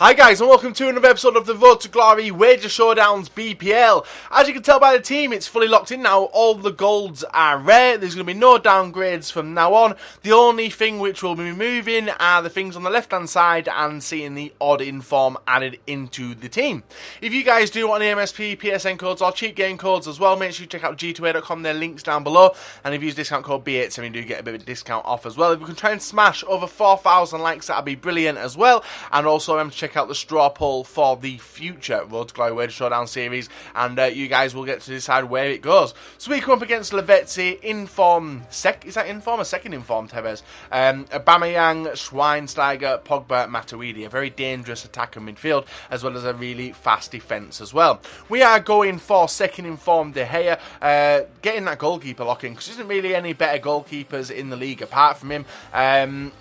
Hi guys and welcome to another episode of the Road to Glory WAGER Showdowns BPL. As you can tell by the team, it's fully locked in now. All the golds are rare. There's going to be no downgrades from now on. The only thing which will be moving are the things on the left hand side and seeing the odd inform added into the team. If you guys do want any MSP, PSN codes or cheap game codes as well, make sure you check out g2a.com. Their links down below. And if you use discount code B87, you do get a bit of a discount off as well. If we can try and smash over 4,000 likes, that'd be brilliant as well. And also remember to check out the straw poll for the future Road to Glory WAGER Showdown series, and you guys will get to decide where it goes. So we come up against Lavezzi, inform, is that inform or second inform, Tevez? Aubameyang, Schweinsteiger, Pogba, Matuidi, a very dangerous attacker midfield, as well as a really fast defence as well. We are going for second inform De Gea, getting that goalkeeper lock in, because there isn't really any better goalkeepers in the league apart from him.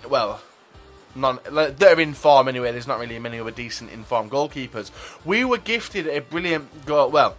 Well, none that are in form anyway. There's not really many other decent informed goalkeepers. We were gifted a brilliant goal. Well,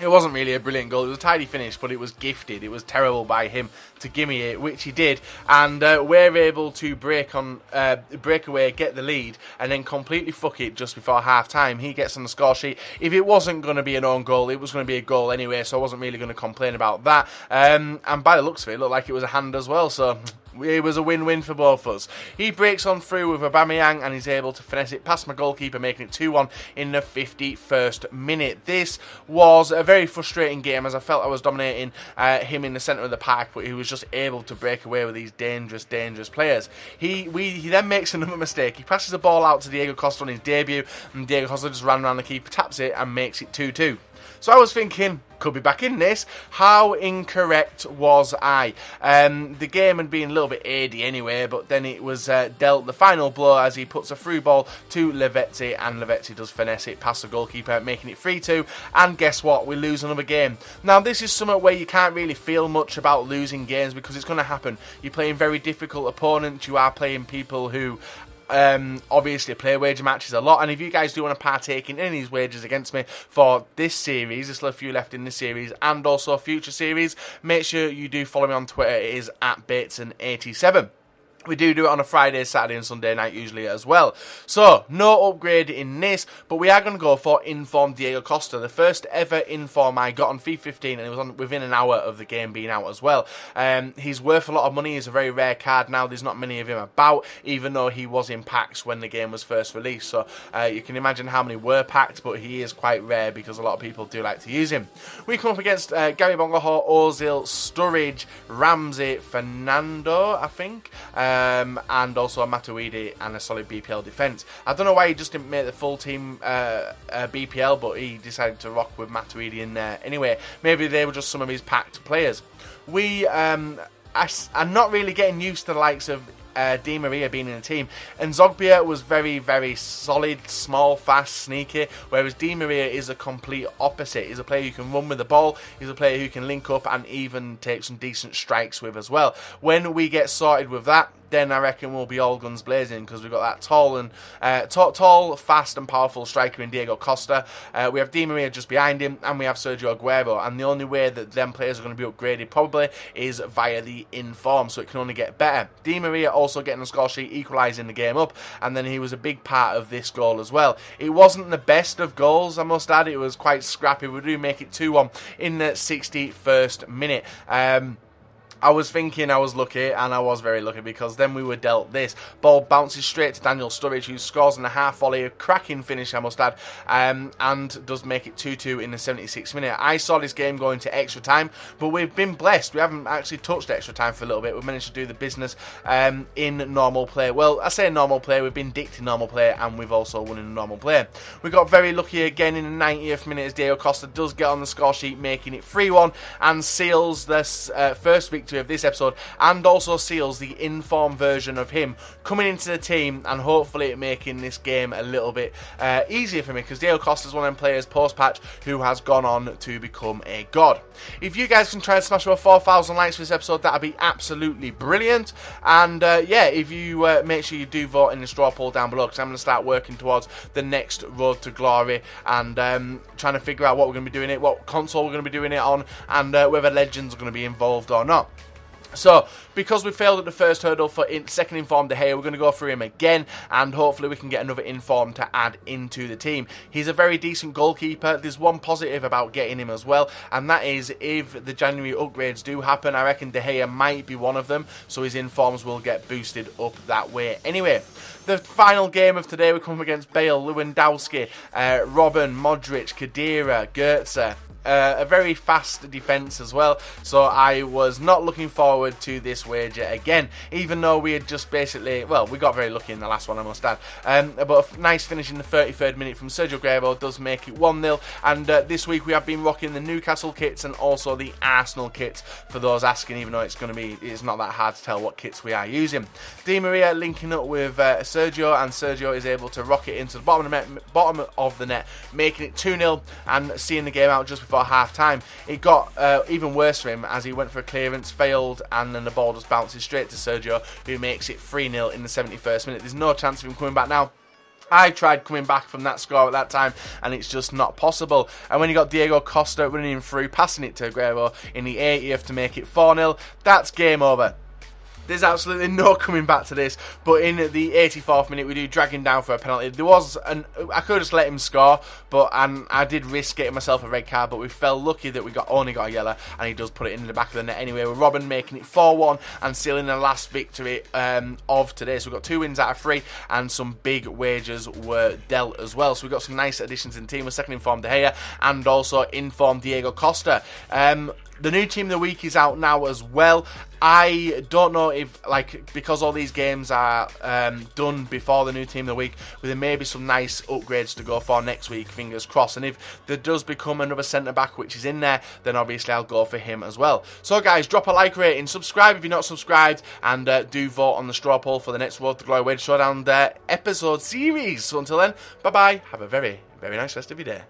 it wasn't really a brilliant goal. It was a tidy finish, but it was gifted. It was terrible by him to give me it, which he did. And we're able to break away, get the lead, and then completely fuck it just before half-time. He gets on the score sheet. If it wasn't going to be an own goal, it was going to be a goal anyway, so I wasn't really going to complain about that. And by the looks of it, it looked like it was a hand as well, so it was a win-win for both of us. He breaks on through with Aubameyang and he's able to finesse it past my goalkeeper, making it 2-1 in the 51st minute. This was a very frustrating game as I felt I was dominating him in the centre of the park, but he was just able to break away with these dangerous players. He then makes another mistake. He passes the ball out to Diego Costa on his debut, and Diego Costa just ran around the keeper, taps it and makes it 2-2. So I was thinking, could be back in this. How incorrect was I? The game had been a little bit aidy anyway, but then it was dealt the final blow as he puts a through ball to Lavezzi, and Lavezzi does finesse it past the goalkeeper, making it 3-2. And guess what? We lose another game. Now, this is something where you can't really feel much about losing games because it's going to happen. You're playing very difficult opponents. You are playing people who obviously play wager matches a lot, and if you guys do want to partake in any of these wagers against me for this series, there's still a few left in this series and also a future series, make sure you do follow me on Twitter. It is @Bateson87. We do it on a Friday, Saturday and Sunday night usually as well. So, no upgrade in this, but we are going to go for informed Diego Costa. The first ever inform I got on FIFA 15, and it was on within an hour of the game being out as well. He's worth a lot of money. He's a very rare card now. There's not many of him about, even though he was in packs when the game was first released. So, you can imagine how many were packed, but he is quite rare because a lot of people do like to use him. We come up against Gary Bongoho, Ozil, Sturridge, Ramsey, Fernando, I think. And also a Matuidi and a solid BPL defence. I don't know why he just didn't make the full team BPL, but he decided to rock with Matuidi in there anyway. Maybe they were just some of his packed players. We are not really getting used to the likes of Di Maria being in the team, and Zogbia was very solid, small, fast, sneaky, whereas Di Maria is a complete opposite. He's a player who can run with the ball, he's a player who can link up and even take some decent strikes with as well. When we get sorted with that, then I reckon we'll be all guns blazing, because we've got that tall, fast and powerful striker in Diego Costa. We have Di Maria just behind him, and we have Sergio Aguero, and the only way that them players are going to be upgraded probably is via the inform, so it can only get better. Di Maria also getting a score sheet, equalising the game up, and then he was a big part of this goal as well. It wasn't the best of goals, I must add. It was quite scrappy. We do make it 2-1 in the 61st minute. I was thinking I was lucky, and I was very lucky, because then we were dealt this. Ball bounces straight to Daniel Sturridge, who scores in a half volley, a cracking finish, I must add, and does make it 2-2 in the 76th minute. I saw this game going to extra time, but we've been blessed. We haven't actually touched extra time for a little bit. We've managed to do the business in normal play. Well, I say normal play, we've been dicked in normal play, and we've also won in normal play. We got very lucky again in the 90th minute as Diego Costa does get on the score sheet, making it 3-1, and seals this first victory of this episode, and also seals the inform version of him coming into the team, and hopefully making this game a little bit easier for me, because Diego Costa is one of them players post-patch who has gone on to become a god. If you guys can try and smash over 4,000 likes for this episode, that would be absolutely brilliant. And yeah, if you make sure you do vote in the straw poll down below, because I'm going to start working towards the next Road to Glory, and trying to figure out what we're going to be doing it, what console we're going to be doing it on, and whether Legends are going to be involved or not. So, because we failed at the first hurdle for second informed De Gea, we're going to go through him again, and hopefully we can get another informed to add into the team. He's a very decent goalkeeper. There's one positive about getting him as well, and that is if the January upgrades do happen, I reckon De Gea might be one of them, so his informs will get boosted up that way. Anyway, the final game of today, we come against Bale, Lewandowski, Robben, Modric, Khedira, Goetze. A very fast defence as well, so I was not looking forward to this wager again, even though we had just basically, well, we got very lucky in the last one, I must add, but a nice finish in the 33rd minute from Sergio Aguero does make it 1-0, and this week we have been rocking the Newcastle kits and also the Arsenal kits, for those asking, even though it's not that hard to tell what kits we are using. Di Maria linking up with Sergio, and Sergio is able to rock it into the bottom of the net, making it 2-0, and seeing the game out just before half time. It got even worse for him as he went for a clearance, failed, and then the ball just bounces straight to Sergio, who makes it 3-0 in the 71st minute. There's no chance of him coming back now. I tried coming back from that score at that time, and it's just not possible. And when you got Diego Costa running him through, passing it to Aguero in the 80th to make it 4-0, that's game over. There's absolutely no coming back to this, but in the 84th minute we do drag him down for a penalty. There was I could have just let him score, but I did risk getting myself a red card, but we felt lucky that we only got a yellow, and he does put it in the back of the net anyway, with Robben making it 4-1 and sealing the last victory of today. So we've got 2 wins out of 3, and some big wagers were dealt as well. So we've got some nice additions in the team with second informed De Gea and also informed Diego Costa. The new team of the week is out now as well. I don't know if, because all these games are done before the new team of the week, there may be some nice upgrades to go for next week, fingers crossed. And if there does become another centre-back which is in there, then obviously I'll go for him as well. So guys, drop a like rating, subscribe if you're not subscribed, and do vote on the straw poll for the next Road to Glory Wager Showdown episode series. So until then, bye-bye. Have a very, very nice rest of your day.